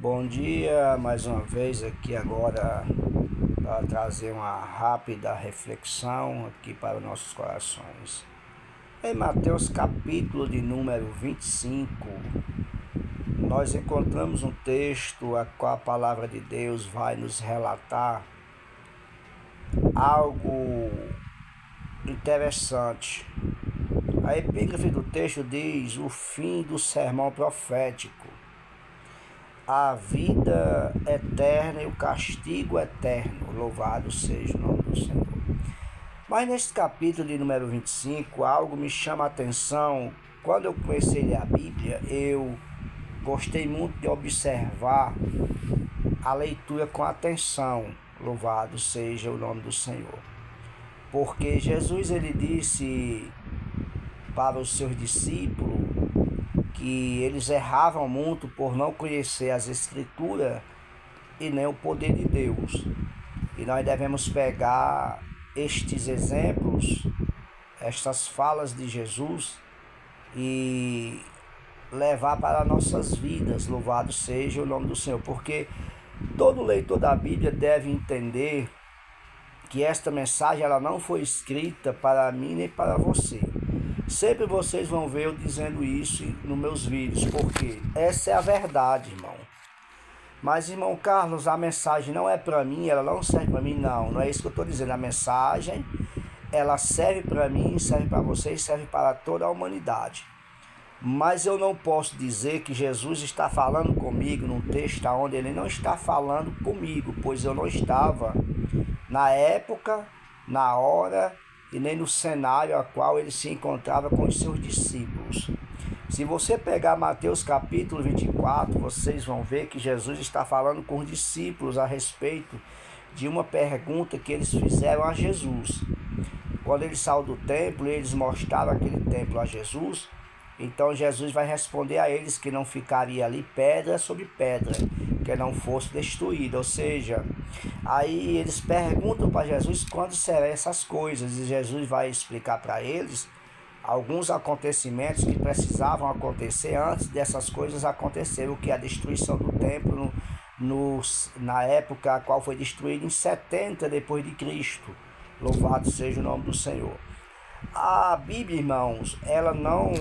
Bom dia, mais uma vez aqui agora para trazer uma rápida reflexão aqui para os nossos corações. Em Mateus capítulo de número 25, nós encontramos um texto a qual a palavra de Deus vai nos relatar algo interessante. A epígrafe do texto diz: o fim do sermão profético, a vida eterna e o castigo eterno. Louvado seja o nome do Senhor. Mas nesse capítulo de número 25, algo me chama a atenção. Quando eu comecei a ler a Bíblia, eu gostei muito de observar a leitura com atenção. Louvado seja o nome do Senhor. Porque Jesus ele disse para os seus discípulos que eles erravam muito por não conhecer as Escrituras e nem o poder de Deus. E nós devemos pegar estes exemplos, estas falas de Jesus e levar para nossas vidas. Louvado seja o nome do Senhor. Porque todo leitor da Bíblia deve entender que esta mensagem ela não foi escrita para mim nem para você. Sempre vocês vão ver eu dizendo isso nos meus vídeos, porque essa é a verdade, irmão. Mas, irmão Carlos, a mensagem não é para mim, ela não serve para mim, não é isso que eu estou dizendo. A mensagem, ela serve para mim, serve para vocês, serve para toda a humanidade. Mas eu não posso dizer que Jesus está falando comigo num texto onde ele não está falando comigo, pois eu não estava na época, na hora e nem no cenário a qual ele se encontrava com os seus discípulos. Se você pegar Mateus capítulo 24, vocês vão ver que Jesus está falando com os discípulos a respeito de uma pergunta que eles fizeram a Jesus. Quando ele saiu do templo e eles mostraram aquele templo a Jesus, então Jesus vai responder a eles que não ficaria ali pedra sobre pedra, que não fosse destruída. Ou seja, aí eles perguntam para Jesus quando serão essas coisas, e Jesus vai explicar para eles alguns acontecimentos que precisavam acontecer antes dessas coisas acontecerem, o que é a destruição do templo na época a qual foi destruído em 70 depois de Cristo. Louvado seja o nome do Senhor. A Bíblia, irmãos, ela não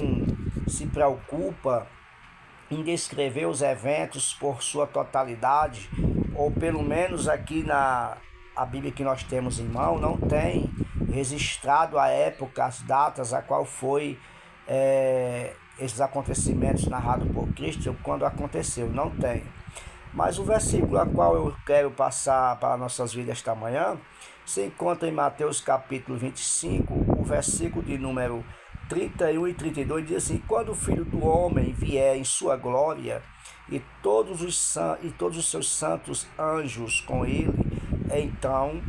se preocupa em descrever os eventos por sua totalidade, ou pelo menos aqui a Bíblia que nós temos em mão não tem registrado a época, as datas a qual foi esses acontecimentos narrados por Cristo, quando aconteceu, não tem. Mas o versículo a qual eu quero passar para nossas vidas esta manhã se encontra em Mateus capítulo 25, o versículo de número 31 e 32, diz assim: quando o Filho do Homem vier em sua glória e todos os seus santos anjos com ele, então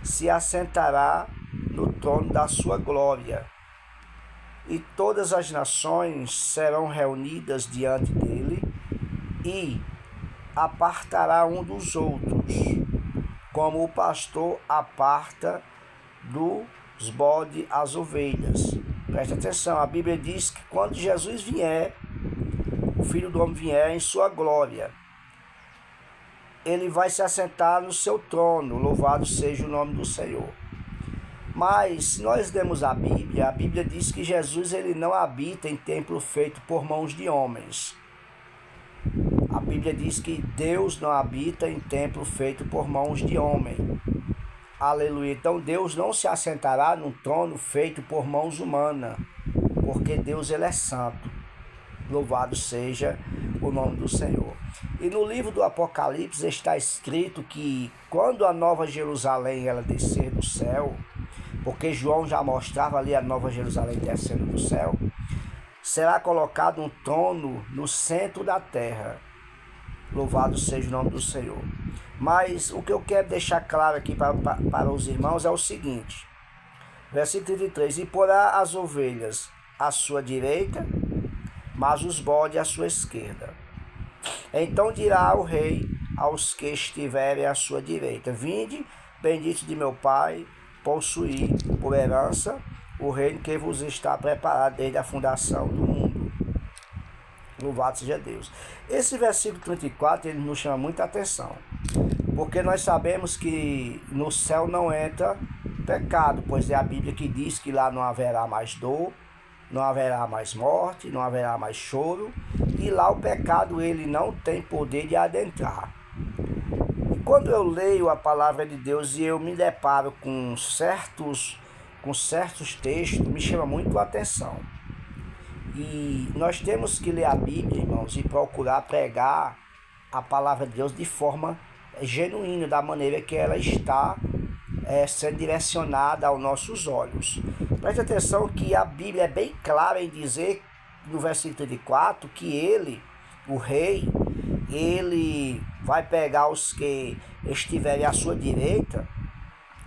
se assentará no trono da sua glória, e todas as nações serão reunidas diante dele, e apartará um dos outros, como o pastor aparta dos bodes as ovelhas. Preste atenção, a Bíblia diz que quando Jesus vier, o Filho do Homem vier em sua glória, ele vai se assentar no seu trono. Louvado seja o nome do Senhor. Mas se nós lemos a Bíblia diz que Jesus ele não habita em templo feito por mãos de homens. A Bíblia diz que Deus não habita em templo feito por mãos de homem. Aleluia. Então Deus não se assentará num trono feito por mãos humanas, porque Deus ele é santo. Louvado seja o nome do Senhor. E no livro do Apocalipse está escrito que quando a Nova Jerusalém ela descer do céu, porque João já mostrava ali a Nova Jerusalém descendo do céu, será colocado um trono no centro da terra. Louvado seja o nome do Senhor. Mas o que eu quero deixar claro aqui para os irmãos é o seguinte. Versículo 33. E porá as ovelhas à sua direita, mas os bodes à sua esquerda. Então dirá o rei aos que estiverem à sua direita: vinde, benditos de meu Pai, possuí por herança o reino que vos está preparado desde a fundação do mundo. Louvado seja Deus. Esse versículo 34, ele nos chama muita atenção, porque nós sabemos que no céu não entra pecado, pois é a Bíblia que diz que lá não haverá mais dor, não haverá mais morte, não haverá mais choro, e lá o pecado ele não tem poder de adentrar. E quando eu leio a palavra de Deus e eu me deparo com certos textos, me chama muito a atenção. E nós temos que ler a Bíblia, irmãos, e procurar pregar a palavra de Deus de forma genuína, da maneira que ela está sendo direcionada aos nossos olhos. Preste atenção que a Bíblia é bem clara em dizer, no versículo 34, que ele, o rei, ele vai pegar os que estiverem à sua direita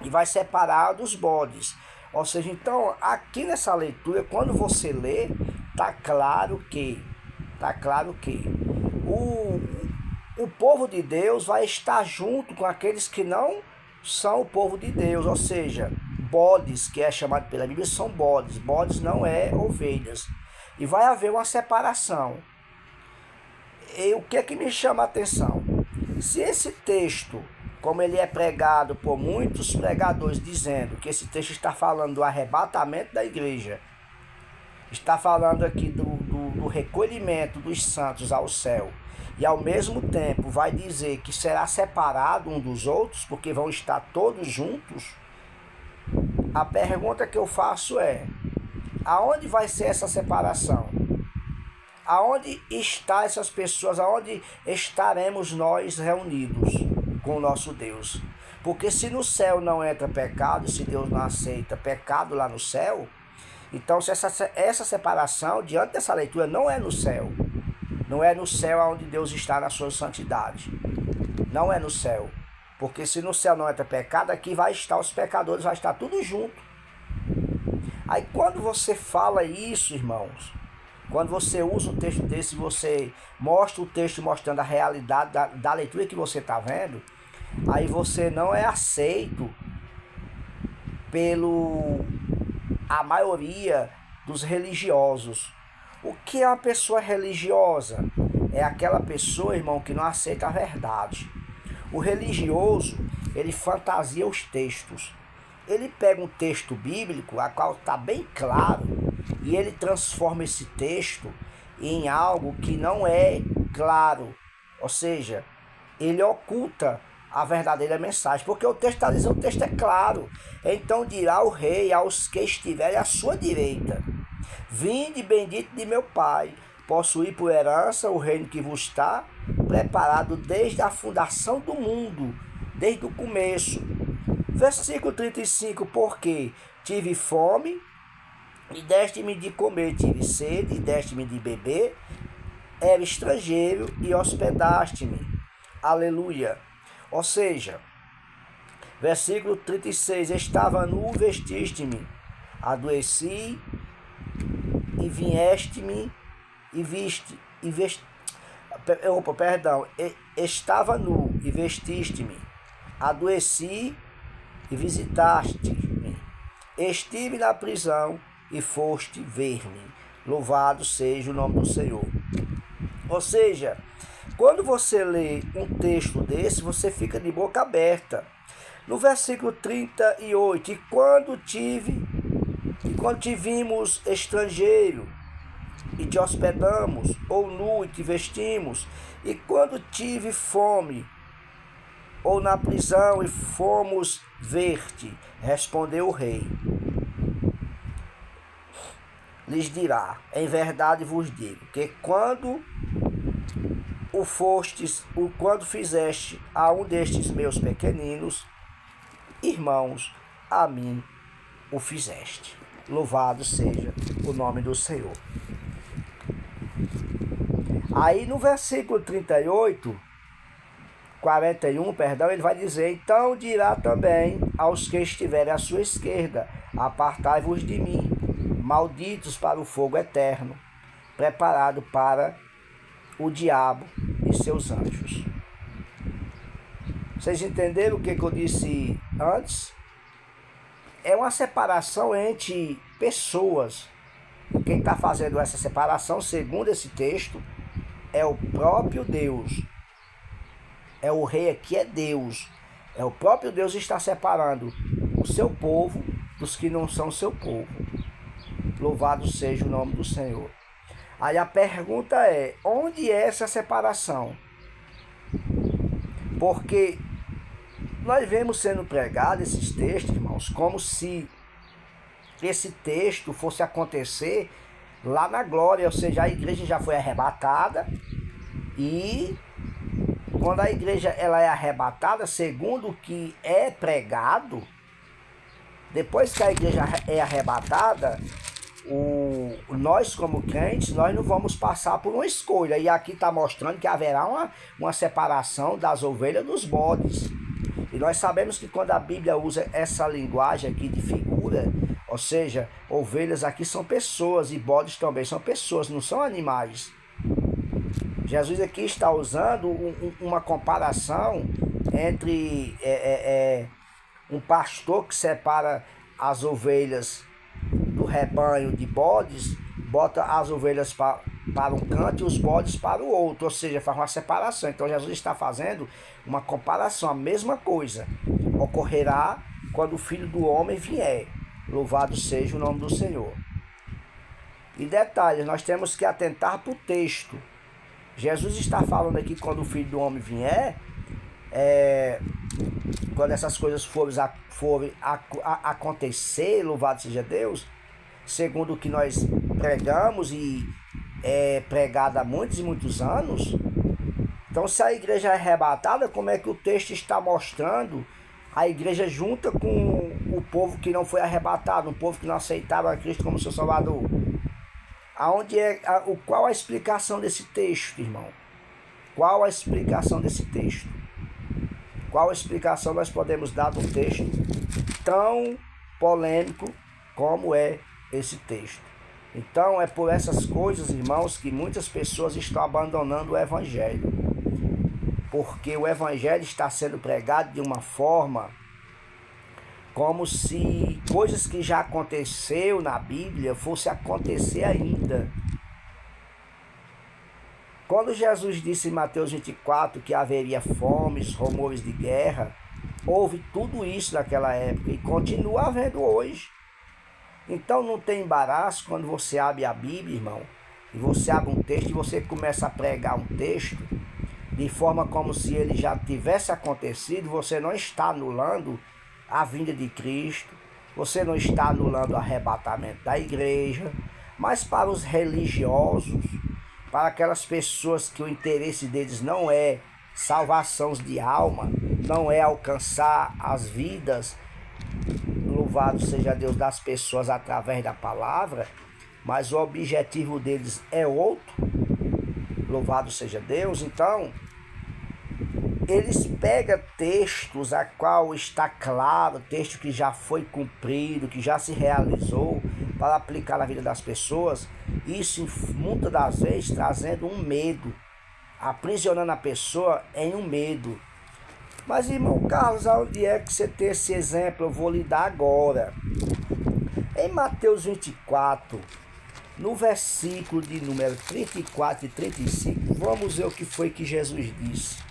e vai separar dos bodes. Ou seja, então, aqui nessa leitura, quando você lê, está claro que o povo de Deus vai estar junto com aqueles que não são o povo de Deus, ou seja, bodes, que é chamado pela Bíblia, são bodes. Bodes não é ovelhas. E vai haver uma separação. E o que é que me chama a atenção? Se esse texto, como ele é pregado por muitos pregadores, dizendo que esse texto está falando do arrebatamento da igreja, está falando aqui do recolhimento dos santos ao céu, e ao mesmo tempo vai dizer que será separado um dos outros, porque vão estar todos juntos, a pergunta que eu faço é: aonde vai ser essa separação? Aonde estão essas pessoas? Aonde estaremos nós reunidos com o nosso Deus? Porque se no céu não entra pecado, se Deus não aceita pecado lá no céu, então se essa separação, diante dessa leitura, não é no céu. Não é no céu onde Deus está na sua santidade. Não é no céu. Porque se no céu não entra pecado, aqui vai estar os pecadores, vai estar tudo junto. Aí quando você fala isso, irmãos, quando você usa um texto desse, você mostra o texto mostrando a realidade da leitura que você está vendo, aí você não é aceito a maioria dos religiosos. O que é uma pessoa religiosa? É aquela pessoa, irmão, que não aceita a verdade. O religioso, ele fantasia os textos. Ele pega um texto bíblico, a qual está bem claro, e ele transforma esse texto em algo que não é claro. Ou seja, ele oculta a verdadeira mensagem, porque o texto está dizendo, o texto é claro. Então dirá o rei aos que estiverem à sua direita: vinde, bendito de meu Pai, possuir por herança o reino que vos está preparado desde a fundação do mundo, desde o começo. Versículo 35, porque tive fome e deste-me de comer, tive sede e deste-me de beber, era estrangeiro e hospedaste-me. Aleluia. Ou seja, versículo 36, estava nu, vestiste-me, adoeci e vieste-me estava nu e vestiste-me, adoeci e visitaste-me, estive na prisão e foste ver-me. Louvado seja o nome do Senhor. Ou seja, quando você lê um texto desse, você fica de boca aberta. No versículo 38, e quando te vimos estrangeiro e te hospedamos, ou nu e te vestimos, e quando tive fome, ou na prisão e fomos ver-te, respondeu o rei. Lhes dirá: em verdade vos digo, que quando fizeste a um destes meus pequeninos irmãos, a mim o fizeste. Louvado seja o nome do Senhor. Aí no versículo 41, ele vai dizer: então dirá também aos que estiverem à sua esquerda: apartai-vos de mim, malditos, para o fogo eterno, preparado para o diabo e seus anjos. Vocês entenderam o que eu disse antes? É uma separação entre pessoas. Quem está fazendo essa separação, segundo esse texto, é o próprio Deus. É o rei aqui, é Deus. É o próprio Deus que está separando o seu povo dos que não são seu povo. Louvado seja o nome do Senhor. Aí a pergunta é, onde é essa separação? Porque nós vemos sendo pregados esses textos, irmãos, como se esse texto fosse acontecer lá na glória, ou seja, a igreja já foi arrebatada e quando a igreja ela é arrebatada, segundo o que é pregado, depois que a igreja é arrebatada, nós como crentes, nós não vamos passar por uma escolha. E aqui está mostrando que haverá uma separação das ovelhas dos bodes. E nós sabemos que quando a Bíblia usa essa linguagem aqui de figura, ou seja, ovelhas aqui são pessoas e bodes também são pessoas, não são animais. Jesus aqui está usando uma comparação entre um pastor que separa as ovelhas do rebanho de bodes, bota as ovelhas para um canto e os bodes para o outro, ou seja, faz uma separação. Então Jesus está fazendo uma comparação, a mesma coisa ocorrerá quando o Filho do Homem vier. Louvado seja o nome do Senhor. E detalhe, nós temos que atentar para o texto. Jesus está falando aqui quando o Filho do Homem vier, quando essas coisas forem acontecer, louvado seja Deus, segundo o que nós pregamos e é pregado há muitos e muitos anos. Então, se a igreja é arrebatada, como é que o texto está mostrando a igreja junta com o povo que não foi arrebatado, um povo que não aceitava a Cristo como seu Salvador? Qual a explicação desse texto, irmão? Qual a explicação desse texto? Qual a explicação nós podemos dar de um texto tão polêmico como é esse texto? Então é por essas coisas, irmãos, que muitas pessoas estão abandonando o Evangelho. Porque o Evangelho está sendo pregado de uma forma como se coisas que já aconteceu na Bíblia fosse acontecer ainda. Quando Jesus disse em Mateus 24 que haveria fomes, rumores de guerra, houve tudo isso naquela época e continua havendo hoje. Então não tem embaraço quando você abre a Bíblia, irmão, e você abre um texto e você começa a pregar um texto de forma como se ele já tivesse acontecido. Você não está anulando a vinda de Cristo, você não está anulando o arrebatamento da igreja, mas para os religiosos, para aquelas pessoas que o interesse deles não é salvação de alma, não é alcançar as vidas, louvado seja Deus, das pessoas através da palavra, mas o objetivo deles é outro, louvado seja Deus. Então eles pegam textos a qual está claro, texto que já foi cumprido, que já se realizou, para aplicar na vida das pessoas, isso muitas das vezes trazendo um medo, aprisionando a pessoa em um medo. Mas, irmão Carlos, onde é que você tem esse exemplo? Eu vou lhe dar agora. Em Mateus 24, no versículo de número 34 e 35, vamos ver o que foi que Jesus disse.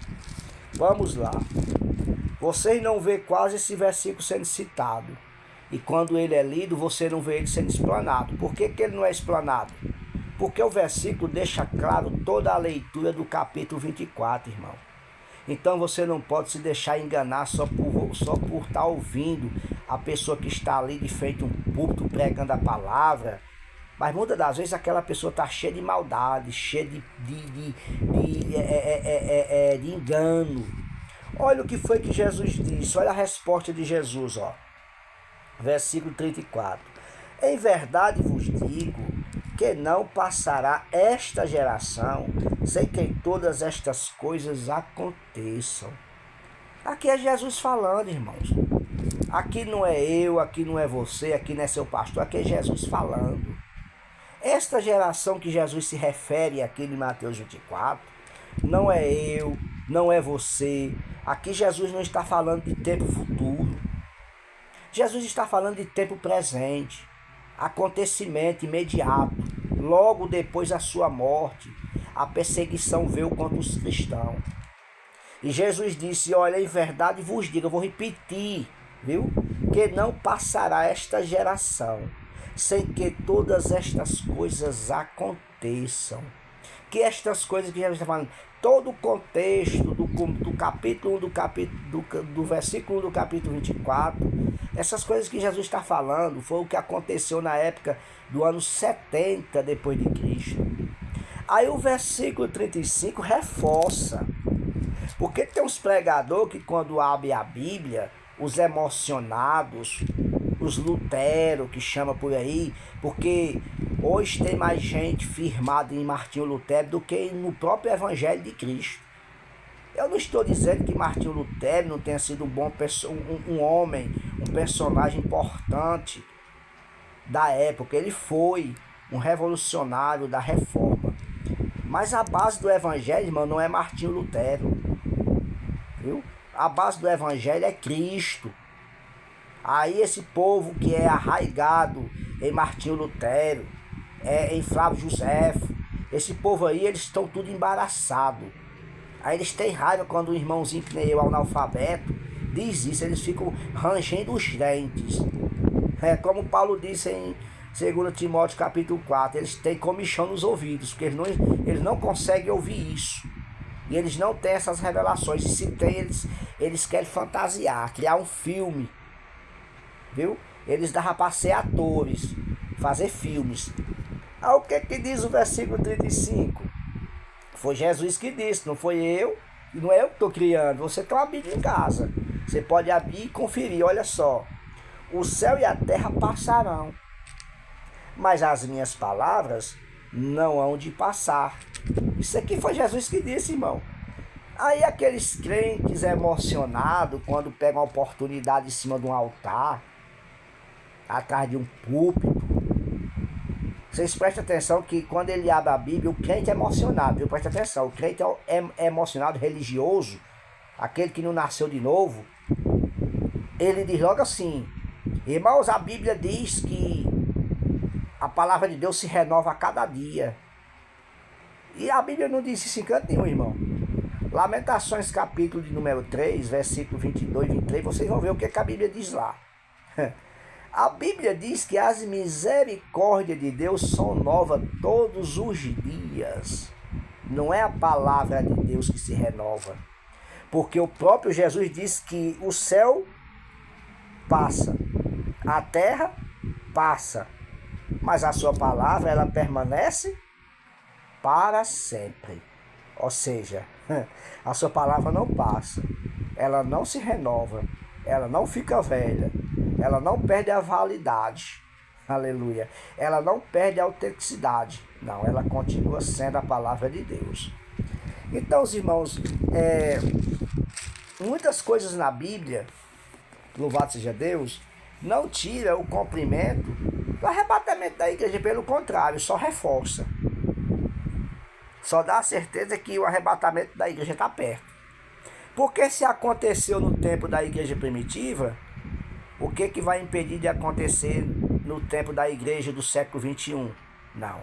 Vamos lá. Vocês não vê quase esse versículo sendo citado. E quando ele é lido, você não vê ele sendo explanado. Por que ele não é explanado? Porque o versículo deixa claro toda a leitura do capítulo 24, irmão. Então você não pode se deixar enganar só por estar ouvindo a pessoa que está ali de frente a um púlpito pregando a palavra. Mas muitas das vezes aquela pessoa está cheia de maldade, cheia de engano. Olha o que foi que Jesus disse, olha a resposta de Jesus, ó. Versículo 34. Em verdade vos digo que não passará esta geração sem que todas estas coisas aconteçam. Aqui é Jesus falando, irmãos. Aqui não é eu, aqui não é você, aqui não é seu pastor, aqui é Jesus falando. Esta geração que Jesus se refere aqui em Mateus 24, não é eu, não é você. Aqui Jesus não está falando de tempo futuro. Jesus está falando de tempo presente, acontecimento imediato, logo depois da sua morte. a perseguição veio contra os cristãos. E Jesus disse, olha, em verdade vos digo, eu vou repetir, viu? Que não passará esta geração sem que todas estas coisas aconteçam. Que estas coisas que Jesus está falando, todo o contexto do capítulo 1, do versículo 1 do capítulo 24, essas coisas que Jesus está falando, foi o que aconteceu na época do ano 70 depois de Cristo. Aí o versículo 35 reforça. Porque tem uns pregadores que quando abrem a Bíblia, os emocionados, os Lutero, que chama por aí, porque hoje tem mais gente firmada em Martinho Lutero do que no próprio Evangelho de Cristo. Eu não estou dizendo que Martinho Lutero não tenha sido um homem, um personagem importante da época. Ele foi um revolucionário da reforma. Mas a base do Evangelho, irmão, não é Martinho Lutero. Viu? A base do Evangelho é Cristo. Aí esse povo que é arraigado em Martinho Lutero, em Flávio Josefo, esse povo aí, eles estão tudo embaraçado. Aí eles têm raiva quando um irmãozinho que nem eu, analfabeto, diz isso, eles ficam rangendo os dentes. É como Paulo disse em 2 Timóteo capítulo 4, eles têm comichão nos ouvidos, porque eles não conseguem ouvir isso. E eles não têm essas revelações. E se tem, eles querem fantasiar, criar um filme. Viu? Eles davam para ser atores, fazer filmes. Aí o que diz o versículo 35? Foi Jesus que disse, não foi eu. E não é eu que estou criando. Você tem uma Bíblia em casa. Você pode abrir e conferir, olha só. O céu e a terra passarão, mas as minhas palavras não hão de passar. Isso aqui foi Jesus que disse, irmão. Aí aqueles crentes emocionados, quando pegam a oportunidade em cima de um altar, atrás de um púlpito, vocês prestem atenção que quando ele abre a Bíblia, o crente é emocionado, viu? Presta atenção, o crente é emocionado, religioso, aquele que não nasceu de novo, ele diz logo assim, irmãos, a Bíblia diz que a palavra de Deus se renova a cada dia. E a Bíblia não diz isso em canto nenhum, irmão. Lamentações capítulo de número 3, versículo 22 e 23, vocês vão ver o que a Bíblia diz lá. A Bíblia diz que as misericórdias de Deus são novas todos os dias. Não é a palavra de Deus que se renova. Porque o próprio Jesus disse que o céu passa, a terra passa, mas a sua palavra, ela permanece para sempre. Ou seja, a sua palavra não passa, ela não se renova, ela não fica velha, ela não perde a validade, aleluia, ela não perde a autenticidade, não, ela continua sendo a palavra de Deus. Então, os irmãos, muitas coisas na Bíblia, louvado seja Deus, não tira o cumprimento do arrebatamento da igreja, pelo contrário, só reforça. Só dá a certeza que o arrebatamento da igreja está perto. Porque se aconteceu no tempo da igreja primitiva, o que vai impedir de acontecer no tempo da igreja do século 21? Não.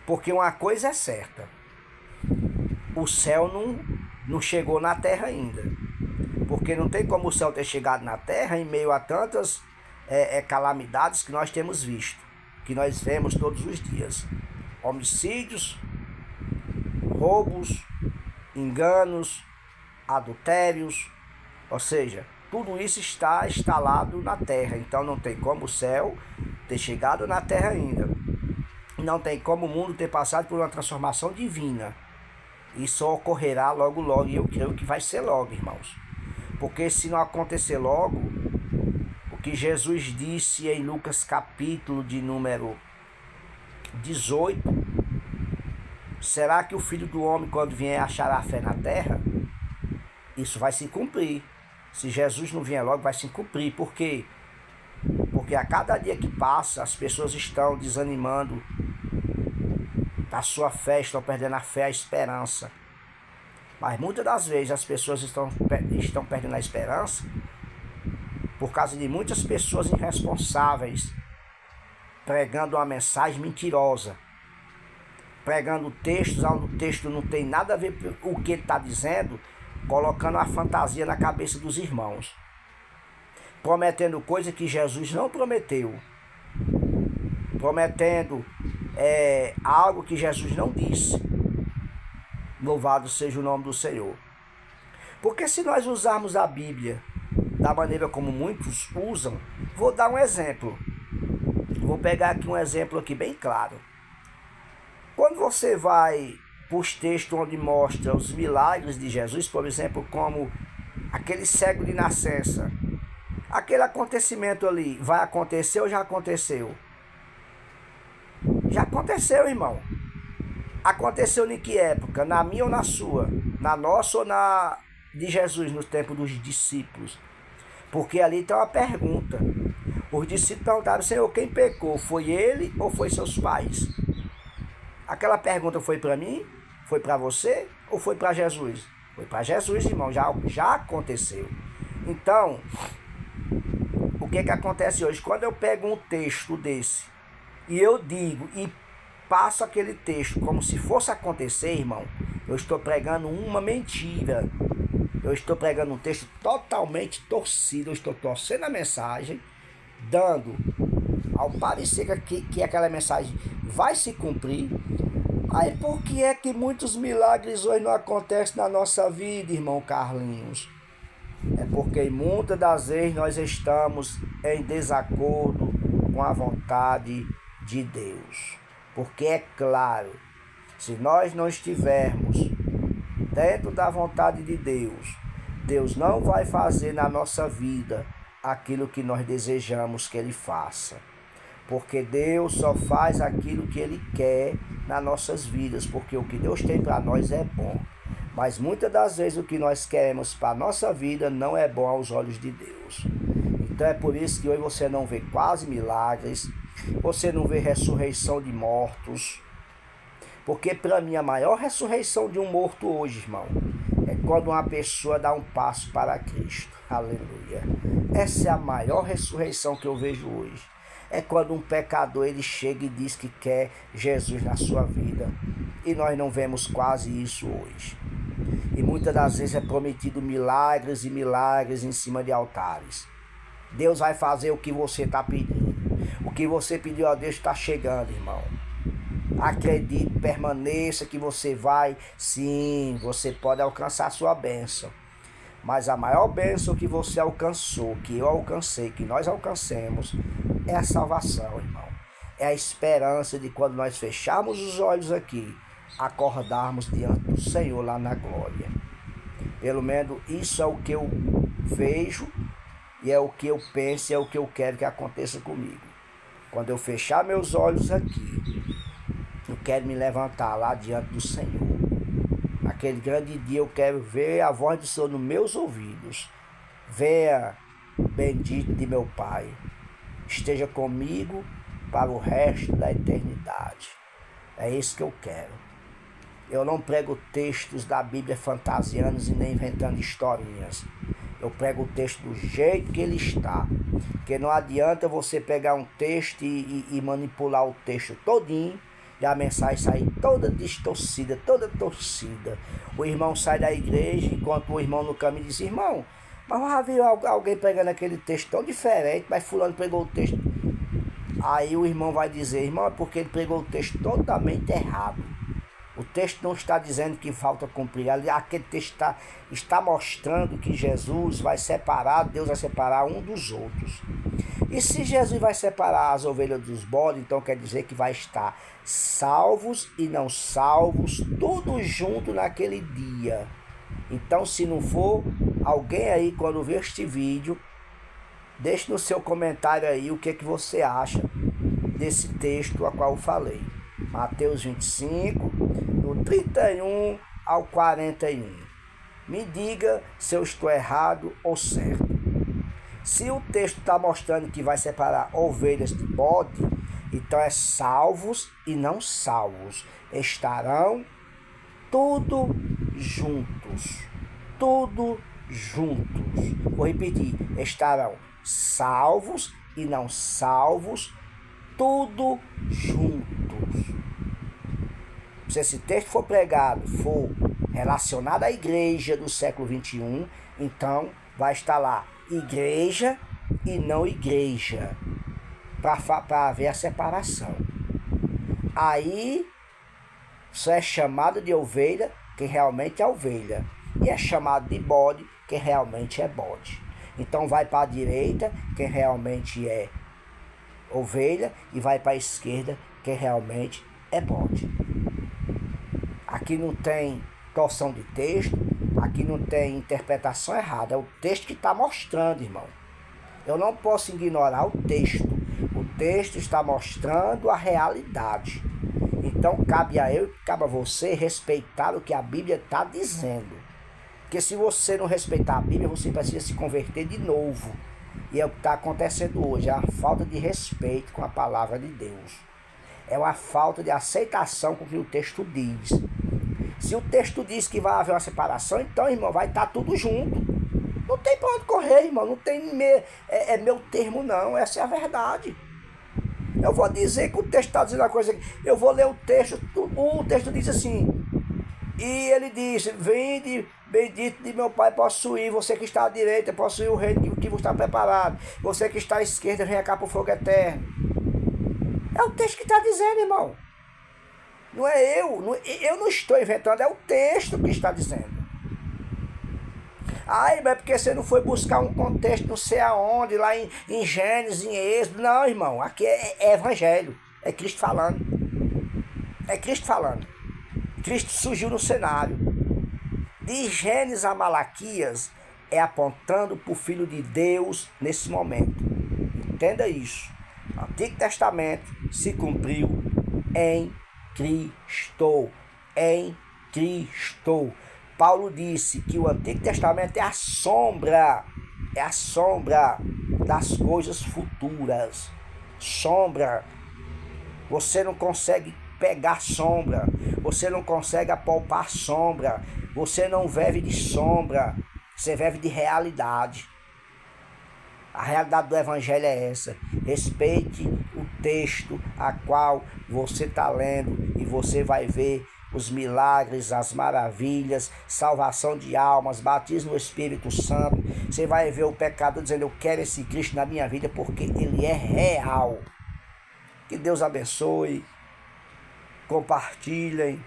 Porque uma coisa é certa, o céu não chegou na terra ainda. Porque não tem como o céu ter chegado na terra em meio a tantas calamidades que nós temos visto, que nós vemos todos os dias. Homicídios, roubos, enganos, adultérios, ou seja, tudo isso está instalado na terra. Então não tem como o céu ter chegado na terra ainda. Não tem como o mundo ter passado por uma transformação divina. Isso ocorrerá logo logo, e eu creio que vai ser logo, irmãos. Porque se não acontecer logo, o que Jesus disse em Lucas capítulo de número 18, será que o Filho do Homem, quando vier, achará fé na terra? Isso vai se cumprir. Se Jesus não vier logo, vai se cumprir. Por quê? Porque a cada dia que passa, as pessoas estão desanimando da sua fé, estão perdendo a fé, a esperança. Mas muitas das vezes as pessoas estão perdendo a esperança por causa de muitas pessoas irresponsáveis pregando uma mensagem mentirosa. pregando textos onde o texto não tem nada a ver com o que ele está dizendo, colocando a fantasia na cabeça dos irmãos, prometendo coisa que Jesus não prometeu, prometendo algo que Jesus não disse. Louvado seja o nome do Senhor. Porque se nós usarmos a Bíblia da maneira como muitos usam, vou dar um exemplo. Vou pegar aqui um exemplo aqui bem claro. Quando você vai para os textos onde mostra os milagres de Jesus, por exemplo, como aquele cego de nascença, aquele acontecimento ali vai acontecer ou já aconteceu? Já aconteceu, irmão. Aconteceu em que época? Na minha ou na sua? Na nossa ou na de Jesus, no tempo dos discípulos? Porque ali está uma pergunta. Os discípulos perguntaram: Senhor, quem pecou? Foi ele ou foi seus pais? Aquela pergunta foi para mim? Foi para você? Ou foi para Jesus? Foi para Jesus, irmão. Já aconteceu. Então, o que acontece hoje? Quando eu pego um texto desse e eu digo e passo aquele texto como se fosse acontecer, irmão, eu estou pregando uma mentira. Eu estou pregando um texto totalmente torcido. Eu estou torcendo a mensagem, dando ao parecer que aquela mensagem vai se cumprir. Aí por que é que muitos milagres hoje não acontecem na nossa vida, irmão Carlinhos? É porque muitas das vezes nós estamos em desacordo com a vontade de Deus. Porque é claro, se nós não estivermos dentro da vontade de Deus, Deus não vai fazer na nossa vida aquilo que nós desejamos que Ele faça. Porque Deus só faz aquilo que Ele quer nas nossas vidas, porque o que Deus tem para nós é bom. Mas muitas das vezes o que nós queremos para a nossa vida não é bom aos olhos de Deus. Então é por isso que hoje você não vê quase milagres, você não vê ressurreição de mortos. Porque para mim a maior ressurreição de um morto hoje, irmão, é quando uma pessoa dá um passo para Cristo. Aleluia. Essa é a maior ressurreição que eu vejo hoje. É quando um pecador ele chega e diz que quer Jesus na sua vida. E nós não vemos quase isso hoje. E muitas das vezes é prometido milagres e milagres em cima de altares. Deus vai fazer o que você está pedindo. O que você pediu a Deus está chegando, irmão. Acredite, permaneça que você vai, sim, você pode alcançar a sua bênção. Mas a maior bênção que você alcançou, que eu alcancei, que nós alcancemos, é a salvação, irmão. É a esperança de quando nós fecharmos os olhos aqui, acordarmos diante do Senhor lá na glória. Pelo menos isso é o que eu vejo, e é o que eu penso, e é o que eu quero que aconteça comigo. Quando eu fechar meus olhos aqui, eu quero me levantar lá diante do Senhor. Naquele grande dia eu quero ver a voz do Senhor nos meus ouvidos. Venha, bendito de meu Pai, esteja comigo para o resto da eternidade. É isso que eu quero. Eu não prego textos da Bíblia fantasiando e nem inventando historinhas. Eu prego o texto do jeito que ele está. Porque não adianta você pegar um texto e manipular o texto todinho e a mensagem sair toda distorcida, toda torcida. O irmão sai da igreja enquanto o irmão no caminho diz: irmão, mas já viu alguém pregando aquele texto tão diferente, mas fulano pregou o texto. Aí o irmão vai dizer: irmão, é porque ele pregou o texto totalmente errado. O texto não está dizendo que falta cumprir. Aquele texto está mostrando que Jesus vai separar, Deus vai separar um dos outros. E se Jesus vai separar as ovelhas dos bodes, então quer dizer que vai estar salvos e não salvos, tudo junto naquele dia. Então, se não for, alguém aí, quando ver este vídeo, deixe no seu comentário aí o que você acha desse texto a qual eu falei. Mateus 25, do 31 ao 41. Me diga se eu estou errado ou certo. Se o texto está mostrando que vai separar ovelhas de bode, então é salvos e não salvos. Estarão tudo juntos. Tudo juntos. Vou repetir. Estarão salvos e não salvos, tudo juntos. Se esse texto for pregado, for relacionado à igreja do século XXI, então vai estar lá igreja e não igreja, para haver a separação. Aí só é chamado de ovelha quem realmente é ovelha, e é chamado de bode quem realmente é bode. Então vai para a direita quem realmente é ovelha, e vai para a esquerda quem realmente é bode. Aqui não tem torção de texto, aqui não tem interpretação errada, é o texto que está mostrando, irmão. Eu não posso ignorar o texto. O texto está mostrando a realidade. Então cabe a eu e cabe a você respeitar o que a Bíblia está dizendo. Porque se você não respeitar a Bíblia, você precisa se converter de novo. E é o que está acontecendo hoje, é a falta de respeito com a palavra de Deus. É uma falta de aceitação com o que o texto diz. Se o texto diz que vai haver uma separação, então, irmão, vai estar tudo junto. Não tem para onde correr, irmão. Não tem meu termo, não. Essa é a verdade. Eu vou dizer que o texto está dizendo uma coisa aqui. Eu vou ler o texto. O texto diz assim. E ele diz: vinde, bendito de meu Pai, possuir. Você que está à direita, possuir o reino que vos está preparado. Você que está à esquerda, venha cá para o fogo eterno. É o texto que está dizendo, irmão. Não é eu. Eu não estou inventando. É o texto que está dizendo. Ai, mas é porque você não foi buscar um contexto não sei aonde, lá em Gênesis, em Êxodo. Não, irmão, aqui é evangelho. É Cristo falando. É Cristo falando. Cristo surgiu no cenário. De Gênesis a Malaquias é apontando para o Filho de Deus nesse momento. Entenda isso. O Antigo Testamento se cumpriu em Cristo. Em Cristo. Paulo disse que o Antigo Testamento é a sombra das coisas futuras. Sombra. Você não consegue pegar sombra. Você não consegue apalpar sombra. Você não vive de sombra. Você vive de realidade. A realidade do Evangelho é essa. Respeite o texto a qual você está lendo e você vai ver os milagres, as maravilhas, salvação de almas, batismo no Espírito Santo. Você vai ver o pecador dizendo: eu quero esse Cristo na minha vida porque ele é real. Que Deus abençoe. Compartilhem.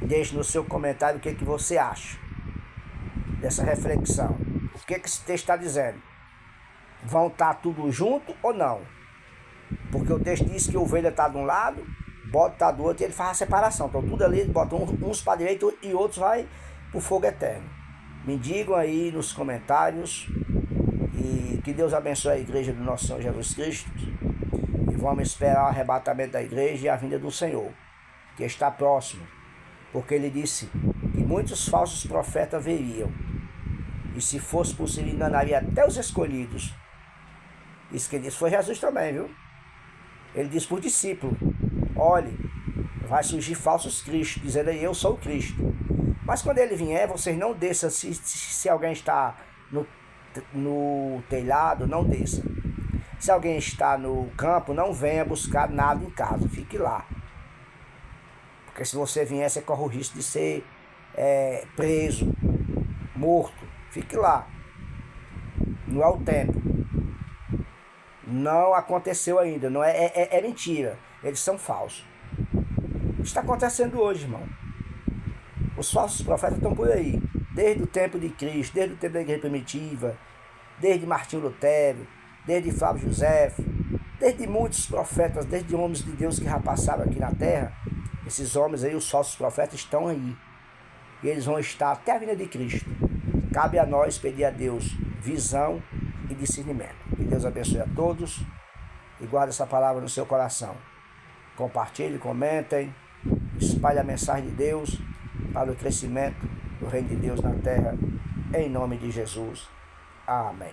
Deixe no seu comentário o que você acha dessa reflexão. O que esse texto está dizendo? Vão estar tudo junto ou não? Porque o texto diz que a ovelha está de um lado, bota está do outro, e ele faz a separação. Então tudo ali, bota uns para a direita e outros vai para o fogo eterno. Me digam aí nos comentários. E que Deus abençoe a igreja do nosso Senhor Jesus Cristo. E vamos esperar o arrebatamento da igreja e a vinda do Senhor, que está próximo. Porque ele disse que muitos falsos profetas viriam. E se fosse possível, enganaria até os escolhidos. Isso que ele disse foi Jesus também, viu? Ele disse para os discípulos: olhe, vai surgir falsos cristos, dizendo aí: eu sou o Cristo. Mas quando ele vier, vocês não desçam. Se alguém está no telhado, não desça. Se alguém está no campo, não venha buscar nada em casa, fique lá. Porque se você vier, você corre o risco de ser preso, morto. Fique lá. Não é o tempo. Não aconteceu ainda. Não é mentira. Eles são falsos. Está acontecendo hoje, irmão. Os falsos profetas estão por aí. Desde o tempo de Cristo, desde o tempo da igreja primitiva, desde Martinho Lutero, desde Flávio José, desde muitos profetas, desde homens de Deus que já passaram aqui na terra. Esses homens aí, os falsos profetas, estão aí. E eles vão estar até a vinda de Cristo. Cabe a nós pedir a Deus visão e discernimento. Que Deus abençoe a todos e guarde essa palavra no seu coração. Compartilhe, comentem, espalhe a mensagem de Deus para o crescimento do reino de Deus na terra, em nome de Jesus. Amém.